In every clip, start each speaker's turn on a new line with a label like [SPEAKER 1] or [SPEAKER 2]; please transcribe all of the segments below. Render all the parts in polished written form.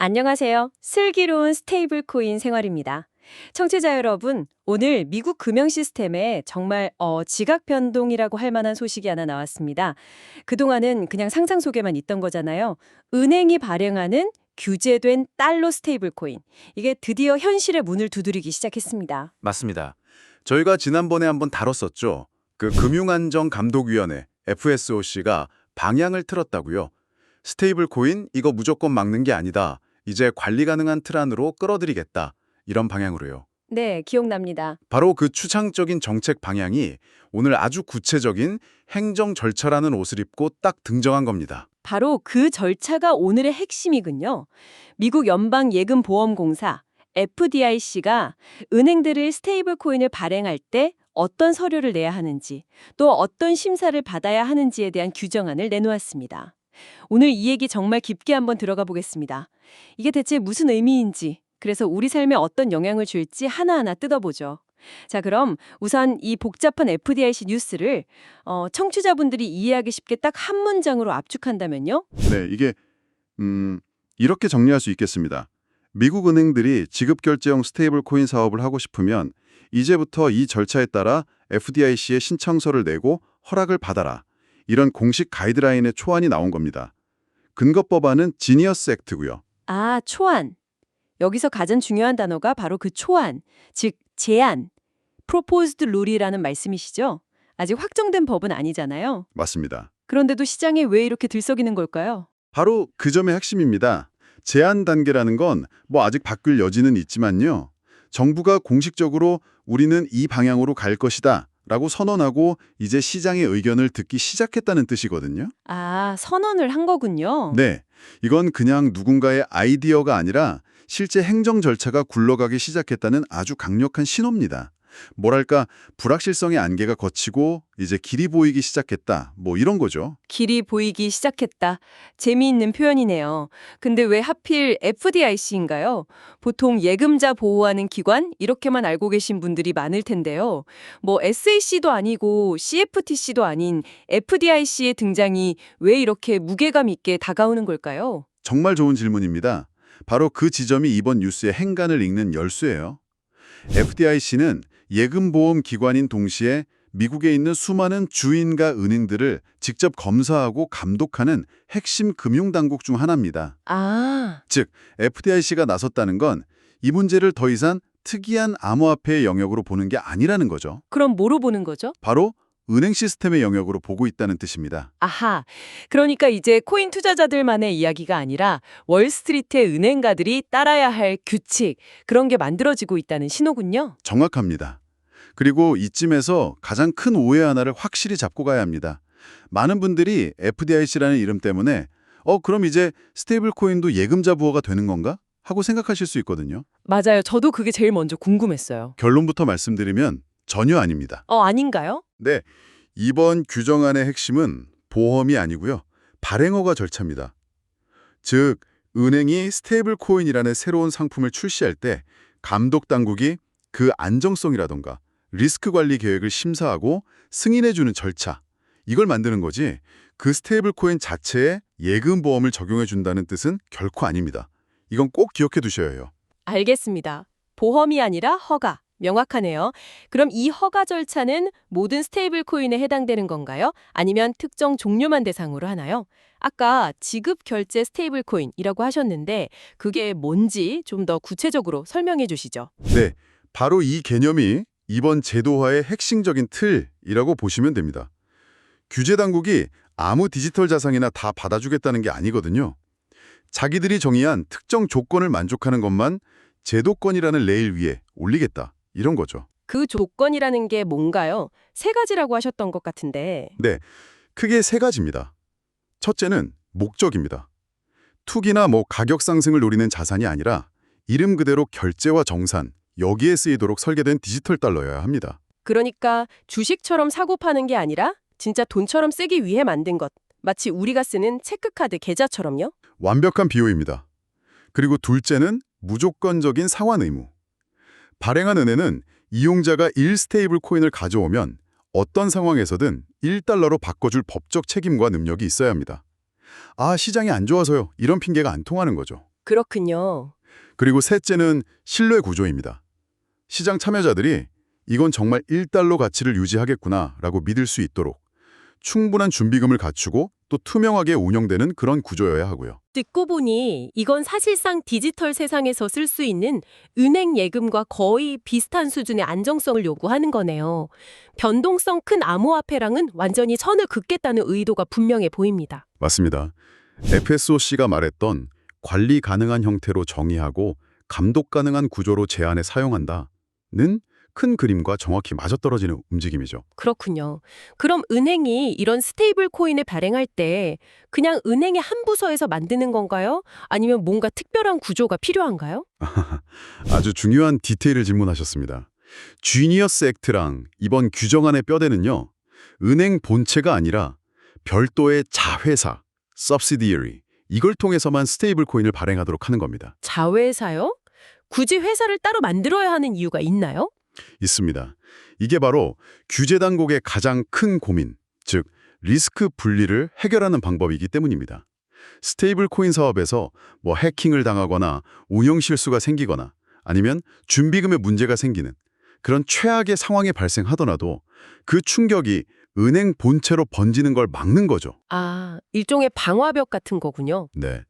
[SPEAKER 1] 안녕하세요. 슬기로운 스테이블 코인 생활입니다. 청취자 여러분, 오늘 미국 금융 시스템에 정말 지각 변동이라고 할 만한 소식이 하나 나왔습니다. 그동안은 그냥 상상 속에만 있던 거잖아요. 은행이 발행하는 규제된 달러 스테이블 코인. 이게 드디어 현실의 문을 두드리기 시작했습니다.
[SPEAKER 2] 맞습니다. 저희가 지난번에 한번 다뤘었죠. 그 금융안정감독위원회 FSOC가 방향을 틀었다고요. 스테이블 코인 이거 무조건 막는 게 아니다. 이제 관리 가능한 틀 안으로 끌어들이겠다. 이런 방향으로요.
[SPEAKER 1] 네, 기억납니다.
[SPEAKER 2] 바로 그 추상적인 정책 방향이 오늘 아주 구체적인 행정 절차라는 옷을 입고 딱 등장한 겁니다.
[SPEAKER 1] 바로 그 절차가 오늘의 핵심이군요. 미국 연방예금보험공사 FDIC가 은행들을 스테이블 코인을 발행할 때 어떤 서류를 내야 하는지, 또 어떤 심사를 받아야 하는지에 대한 규정안을 내놓았습니다. 오늘 이 얘기 정말 깊게 한번 들어가 보겠습니다. 이게 대체 무슨 의미인지, 그래서 우리 삶에 어떤 영향을 줄지 하나하나 뜯어보죠. 자, 그럼 우선 이 복잡한 FDIC 뉴스를 청취자분들이 이해하기 쉽게 딱 한 문장으로 압축한다면요?
[SPEAKER 3] 네, 이게 이렇게 정리할 수 있겠습니다. 미국 은행들이 지급결제형 스테이블 코인 사업을 하고 싶으면 이제부터 이 절차에 따라 FDIC에 신청서를 내고 허락을 받아라. 이런 공식 가이드라인의 초안이 나온 겁니다. 근거 법안은 지니어스 액트고요.
[SPEAKER 1] 아, 초안. 여기서 가장 중요한 단어가 바로 그 초안, 즉 제안, proposed rule이라는 말씀이시죠? 아직 확정된 법은 아니잖아요.
[SPEAKER 3] 맞습니다.
[SPEAKER 1] 그런데도 시장에 왜 이렇게 들썩이는 걸까요?
[SPEAKER 3] 바로 그 점의 핵심입니다. 제안 단계라는 건 아직 바뀔 여지는 있지만요. 정부가 공식적으로 우리는 이 방향으로 갈 것이다 라고 선언하고 이제 시장의 의견을 듣기 시작했다는 뜻이거든요.
[SPEAKER 1] 아, 선언을 한 거군요.
[SPEAKER 3] 네, 이건 그냥 누군가의 아이디어가 아니라 실제 행정 절차가 굴러가기 시작했다는 아주 강력한 신호입니다. 뭐랄까, 불확실성의 안개가 걷히고 이제 길이 보이기 시작했다. 이런 거죠.
[SPEAKER 1] 길이 보이기 시작했다. 재미있는 표현이네요. 근데 왜 하필 FDIC인가요? 보통 예금자 보호하는 기관 이렇게만 알고 계신 분들이 많을 텐데요. SAC도 아니고 CFTC도 아닌 FDIC의 등장이 왜 이렇게 무게감 있게 다가오는 걸까요?
[SPEAKER 3] 정말 좋은 질문입니다. 바로 그 지점이 이번 뉴스의 행간을 읽는 열쇠예요. FDIC는 예금보험 기관인 동시에 미국에 있는 수많은 주인과 은행들을 직접 검사하고 감독하는 핵심 금융당국 중 하나입니다.
[SPEAKER 1] 아,
[SPEAKER 3] 즉, FDIC가 나섰다는 건 이 문제를 더 이상 특이한 암호화폐의 영역으로 보는 게 아니라는 거죠.
[SPEAKER 1] 그럼 뭐로 보는 거죠?
[SPEAKER 3] 바로 은행 시스템의 영역으로 보고 있다는 뜻입니다.
[SPEAKER 1] 아하, 그러니까 이제 코인 투자자들만의 이야기가 아니라 월스트리트의 은행가들이 따라야 할 규칙, 그런 게 만들어지고 있다는 신호군요.
[SPEAKER 3] 정확합니다. 그리고 이쯤에서 가장 큰 오해 하나를 확실히 잡고 가야 합니다. 많은 분들이 FDIC라는 이름 때문에 그럼 이제 스테이블 코인도 예금자 부호가 되는 건가? 하고 생각하실 수 있거든요.
[SPEAKER 1] 맞아요. 저도 그게 제일 먼저 궁금했어요.
[SPEAKER 3] 결론부터 말씀드리면 전혀 아닙니다.
[SPEAKER 1] 아닌가요?
[SPEAKER 3] 네, 이번 규정안의 핵심은 보험이 아니고요. 발행허가 절차입니다. 즉, 은행이 스테이블 코인이라는 새로운 상품을 출시할 때 감독 당국이 그 안정성이라던가 리스크 관리 계획을 심사하고 승인해주는 절차, 이걸 만드는 거지 그 스테이블 코인 자체에 예금 보험을 적용해준다는 뜻은 결코 아닙니다. 이건 꼭 기억해 두셔야 해요.
[SPEAKER 1] 알겠습니다. 보험이 아니라 허가. 명확하네요. 그럼 이 허가 절차는 모든 스테이블 코인에 해당되는 건가요? 아니면 특정 종류만 대상으로 하나요? 아까 지급 결제 스테이블 코인이라고 하셨는데 그게 뭔지 좀 더 구체적으로 설명해 주시죠.
[SPEAKER 3] 네, 바로 이 개념이 이번 제도화의 핵심적인 틀이라고 보시면 됩니다. 규제 당국이 아무 디지털 자산이나 다 받아주겠다는 게 아니거든요. 자기들이 정의한 특정 조건을 만족하는 것만 제도권이라는 레일 위에 올리겠다. 이런 거죠.
[SPEAKER 1] 그 조건이라는 게 뭔가요? 세 가지라고 하셨던 것 같은데.
[SPEAKER 3] 네, 크게 세 가지입니다. 첫째는 목적입니다. 투기나 가격 상승을 노리는 자산이 아니라 이름 그대로 결제와 정산, 여기에 쓰이도록 설계된 디지털 달러여야 합니다.
[SPEAKER 1] 그러니까 주식처럼 사고 파는 게 아니라 진짜 돈처럼 쓰기 위해 만든 것. 마치 우리가 쓰는 체크카드 계좌처럼요?
[SPEAKER 3] 완벽한 비유입니다. 그리고 둘째는 무조건적인 상환 의무. 발행한 은행은 이용자가 1스테이블 코인을 가져오면 어떤 상황에서든 1달러로 바꿔줄 법적 책임과 능력이 있어야 합니다. 아, 시장이 안 좋아서요. 이런 핑계가 안 통하는 거죠.
[SPEAKER 1] 그렇군요.
[SPEAKER 3] 그리고 셋째는 신뢰 구조입니다. 시장 참여자들이 이건 정말 1달러 가치를 유지하겠구나라고 믿을 수 있도록 충분한 준비금을 갖추고 또 투명하게 운영되는 그런 구조여야 하고요.
[SPEAKER 1] 듣고 보니 이건 사실상 디지털 세상에서 쓸 수 있는 은행 예금과 거의 비슷한 수준의 안정성을 요구하는 거네요. 변동성 큰 암호화폐랑은 완전히 선을 긋겠다는 의도가 분명해 보입니다.
[SPEAKER 3] 맞습니다. FSOC가 말했던 관리 가능한 형태로 정의하고 감독 가능한 구조로 제한에 사용한다는 큰 그림과 정확히 맞아떨어지는 움직임이죠.
[SPEAKER 1] 그렇군요. 그럼 은행이 이런 스테이블 코인을 발행할 때 그냥 은행의 한 부서에서 만드는 건가요? 아니면 뭔가 특별한 구조가 필요한가요?
[SPEAKER 3] 아주 중요한 디테일을 질문하셨습니다. 지니어스 액트랑 이번 규정안의 뼈대는요. 은행 본체가 아니라 별도의 자회사, subsidiary, 이걸 통해서만 스테이블 코인을 발행하도록 하는 겁니다.
[SPEAKER 1] 자회사요? 굳이 회사를 따로 만들어야 하는 이유가 있나요?
[SPEAKER 3] 있습니다. 이게 바로 규제 당국의 가장 큰 고민, 즉 리스크 분리를 해결하는 방법이기 때문입니다. 스테이블 코인 사업에서 해킹을 당하거나 운영 실수가 생기거나 아니면 준비금에 문제가 생기는 그런 최악의 상황이 발생하더라도 그 충격이 은행 본체로 번지는 걸 막는 거죠.
[SPEAKER 1] 아, 일종의 방화벽 같은 거군요.
[SPEAKER 3] 네.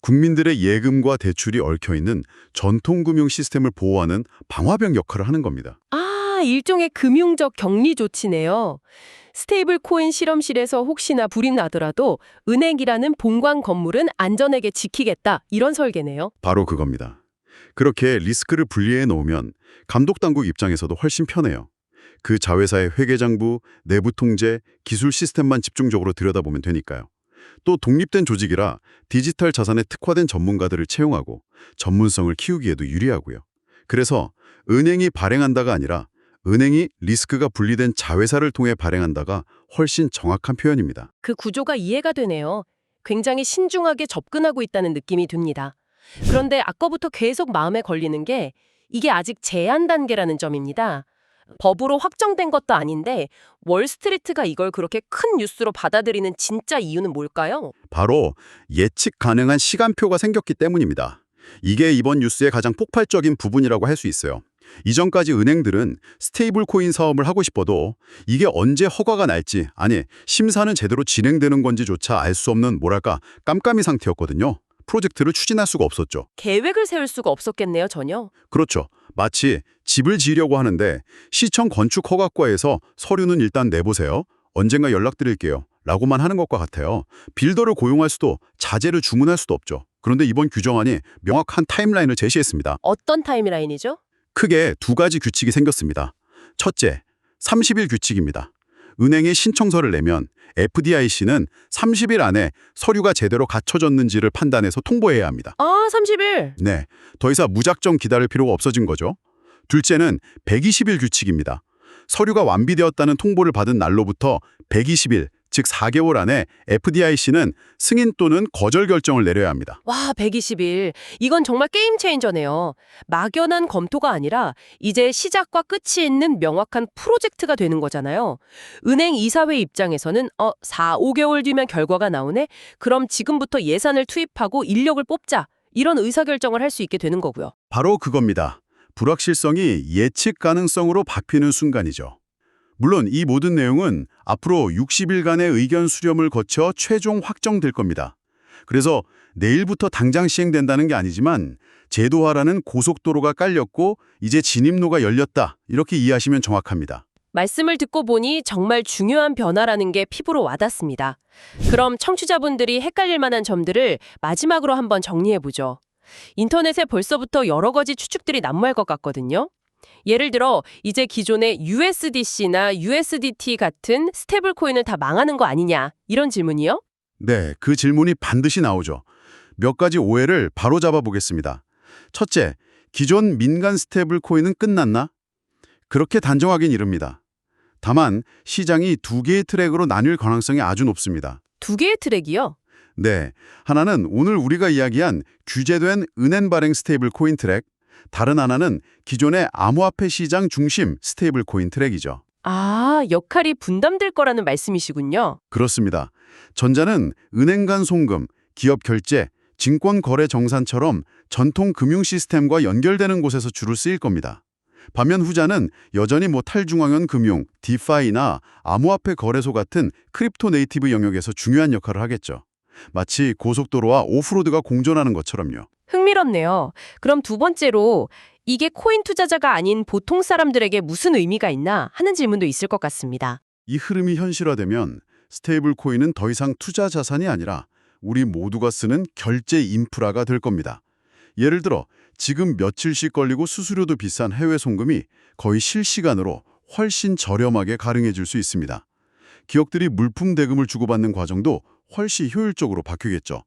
[SPEAKER 3] 국민들의 예금과 대출이 얽혀있는 전통금융 시스템을 보호하는 방화벽 역할을 하는 겁니다.
[SPEAKER 1] 아, 일종의 금융적 격리 조치네요. 스테이블 코인 실험실에서 혹시나 불이 나더라도 은행이라는 본관 건물은 안전하게 지키겠다. 이런 설계네요.
[SPEAKER 3] 바로 그겁니다. 그렇게 리스크를 분리해 놓으면 감독당국 입장에서도 훨씬 편해요. 그 자회사의 회계장부, 내부 통제, 기술 시스템만 집중적으로 들여다보면 되니까요. 또 독립된 조직이라 디지털 자산에 특화된 전문가들을 채용하고 전문성을 키우기에도 유리하고요. 그래서 은행이 발행한다가 아니라 은행이 리스크가 분리된 자회사를 통해 발행한다가 훨씬 정확한 표현입니다.
[SPEAKER 1] 그 구조가 이해가 되네요. 굉장히 신중하게 접근하고 있다는 느낌이 듭니다. 그런데 아까부터 계속 마음에 걸리는 게 이게 아직 제안 단계라는 점입니다. 법으로 확정된 것도 아닌데 월스트리트가 이걸 그렇게 큰 뉴스로 받아들이는 진짜 이유는 뭘까요?
[SPEAKER 3] 바로 예측 가능한 시간표가 생겼기 때문입니다. 이게 이번 뉴스의 가장 폭발적인 부분이라고 할 수 있어요. 이전까지 은행들은 스테이블 코인 사업을 하고 싶어도 이게 언제 허가가 날지, 아니 심사는 제대로 진행되는 건지조차 알 수 없는 깜깜이 상태였거든요. 프로젝트를 추진할 수가 없었죠.
[SPEAKER 1] 계획을 세울 수가 없었겠네요, 전혀.
[SPEAKER 3] 그렇죠. 마치 집을 지으려고 하는데 시청 건축 허가과에서 서류는 일단 내보세요. 언젠가 연락드릴게요. 라고만 하는 것과 같아요. 빌더를 고용할 수도 자재를 주문할 수도 없죠. 그런데 이번 규정안이 명확한 타임라인을 제시했습니다.
[SPEAKER 1] 어떤 타임라인이죠?
[SPEAKER 3] 크게 두 가지 규칙이 생겼습니다. 첫째, 30일 규칙입니다. 은행에 신청서를 내면 FDIC는 30일 안에 서류가 제대로 갖춰졌는지를 판단해서 통보해야 합니다.
[SPEAKER 1] 아, 30일.
[SPEAKER 3] 네, 더 이상 무작정 기다릴 필요가 없어진 거죠. 둘째는 120일 규칙입니다. 서류가 완비되었다는 통보를 받은 날로부터 120일, 즉 4개월 안에 FDIC는 승인 또는 거절 결정을 내려야 합니다.
[SPEAKER 1] 와, 120일. 이건 정말 게임 체인저네요. 막연한 검토가 아니라 이제 시작과 끝이 있는 명확한 프로젝트가 되는 거잖아요. 은행 이사회 입장에서는 4, 5개월 뒤면 결과가 나오네? 그럼 지금부터 예산을 투입하고 인력을 뽑자. 이런 의사결정을 할 수 있게 되는 거고요.
[SPEAKER 3] 바로 그겁니다. 불확실성이 예측 가능성으로 바뀌는 순간이죠. 물론 이 모든 내용은 앞으로 60일간의 의견 수렴을 거쳐 최종 확정될 겁니다. 그래서 내일부터 당장 시행된다는 게 아니지만 제도화라는 고속도로가 깔렸고 이제 진입로가 열렸다. 이렇게 이해하시면 정확합니다.
[SPEAKER 1] 말씀을 듣고 보니 정말 중요한 변화라는 게 피부로 와닿습니다. 그럼 청취자분들이 헷갈릴 만한 점들을 마지막으로 한번 정리해보죠. 인터넷에 벌써부터 여러 가지 추측들이 난무할 것 같거든요. 예를 들어 이제 기존의 USDC나 USDT 같은 스테이블 코인을 다 망하는 거 아니냐 이런 질문이요?
[SPEAKER 3] 네, 그 질문이 반드시 나오죠. 몇 가지 오해를 바로 잡아보겠습니다. 첫째, 기존 민간 스테이블 코인은 끝났나? 그렇게 단정하긴 이릅니다. 다만 시장이 두 개의 트랙으로 나뉠 가능성이 아주 높습니다.
[SPEAKER 1] 두 개의 트랙이요?
[SPEAKER 3] 네, 하나는 오늘 우리가 이야기한 규제된 은행 발행 스테이블 코인 트랙, 다른 하나는 기존의 암호화폐 시장 중심 스테이블 코인 트랙이죠.
[SPEAKER 1] 아, 역할이 분담될 거라는 말씀이시군요.
[SPEAKER 3] 그렇습니다. 전자는 은행 간 송금, 기업 결제, 증권거래 정산처럼 전통 금융 시스템과 연결되는 곳에서 주로 쓰일 겁니다. 반면 후자는 여전히 탈중앙연 금융, 디파이나 암호화폐 거래소 같은 크립토 네이티브 영역에서 중요한 역할을 하겠죠. 마치 고속도로와 오프로드가 공존하는 것처럼요.
[SPEAKER 4] 흥미롭네요. 그럼 두 번째로 이게 코인 투자자가 아닌 보통 사람들에게 무슨 의미가 있나 하는 질문도 있을 것 같습니다.
[SPEAKER 3] 이 흐름이 현실화되면 스테이블 코인은 더 이상 투자 자산이 아니라 우리 모두가 쓰는 결제 인프라가 될 겁니다. 예를 들어 지금 며칠씩 걸리고 수수료도 비싼 해외 송금이 거의 실시간으로 훨씬 저렴하게 가능해질 수 있습니다. 기업들이 물품 대금을 주고받는 과정도 훨씬 효율적으로 바뀌겠죠.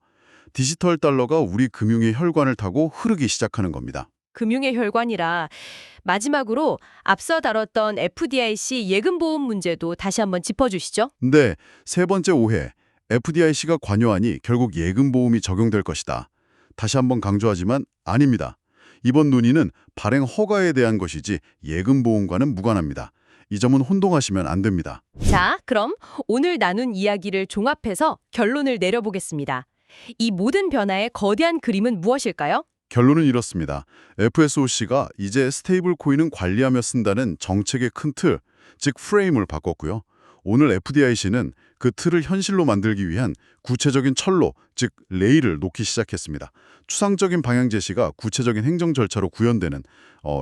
[SPEAKER 3] 디지털 달러가 우리 금융의 혈관을 타고 흐르기 시작하는 겁니다.
[SPEAKER 4] 금융의 혈관이라 마지막으로 앞서 다뤘던 FDIC 예금보험 문제도 다시 한번 짚어주시죠.
[SPEAKER 3] 네, 세 번째 오해. FDIC가 관여하니 결국 예금보험이 적용될 것이다. 다시 한번 강조하지만 아닙니다. 이번 논의는 발행 허가에 대한 것이지 예금보험과는 무관합니다. 이 점은 혼동하시면 안 됩니다.
[SPEAKER 4] 자, 그럼 오늘 나눈 이야기를 종합해서 결론을 내려보겠습니다. 이 모든 변화의 거대한 그림은 무엇일까요?
[SPEAKER 3] 결론은 이렇습니다. FSOC가 이제 스테이블 코인은 관리하며 쓴다는 정책의 큰 틀, 즉 프레임을 바꿨고요. 오늘 FDIC는 그 틀을 현실로 만들기 위한 구체적인 철로, 즉 레일을 놓기 시작했습니다. 추상적인 방향 제시가 구체적인 행정 절차로 구현되는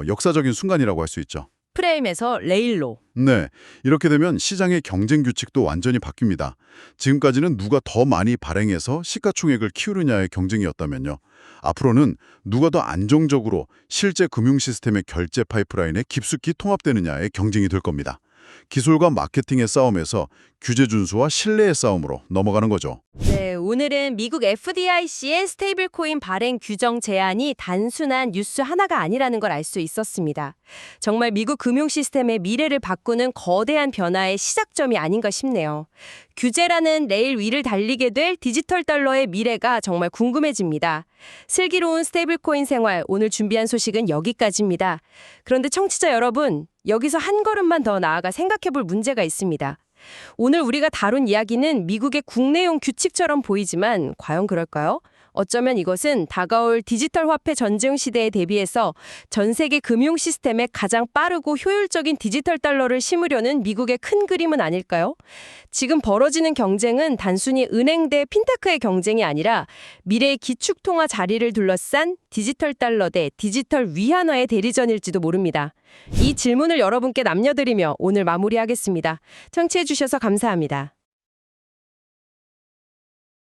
[SPEAKER 3] 역사적인 순간이라고 할 수 있죠.
[SPEAKER 4] 프레임에서 레일로.
[SPEAKER 3] 네, 이렇게 되면 시장의 경쟁 규칙도 완전히 바뀝니다. 지금까지는 누가 더 많이 발행해서 시가총액을 키우느냐의 경쟁이었다면요. 앞으로는 누가 더 안정적으로 실제 금융 시스템의 결제 파이프라인에 깊숙이 통합되느냐의 경쟁이 될 겁니다. 기술과 마케팅의 싸움에서 규제 준수와 신뢰의 싸움으로 넘어가는 거죠.
[SPEAKER 4] 네, 오늘은 미국 FDIC의 스테이블 코인 발행 규정 제한이 단순한 뉴스 하나가 아니라는 걸 알 수 있었습니다. 정말 미국 금융 시스템의 미래를 바꾸는 거대한 변화의 시작점이 아닌가 싶네요. 규제라는 레일 위를 달리게 될 디지털 달러의 미래가 정말 궁금해집니다. 슬기로운 스테이블 코인 생활, 오늘 준비한 소식은 여기까지입니다. 그런데 청취자 여러분, 여기서 한 걸음만 더 나아가 생각해 볼 문제가 있습니다. 오늘 우리가 다룬 이야기는 미국의 국내용 규칙처럼 보이지만 과연 그럴까요? 어쩌면 이것은 다가올 디지털 화폐 전쟁 시대에 대비해서 전 세계 금융 시스템에 가장 빠르고 효율적인 디지털 달러를 심으려는 미국의 큰 그림은 아닐까요? 지금 벌어지는 경쟁은 단순히 은행 대 핀테크의 경쟁이 아니라 미래의 기축통화 자리를 둘러싼 디지털 달러 대 디지털 위안화의 대리전일지도 모릅니다. 이 질문을 여러분께 남겨드리며 오늘 마무리하겠습니다. 청취해주셔서 감사합니다.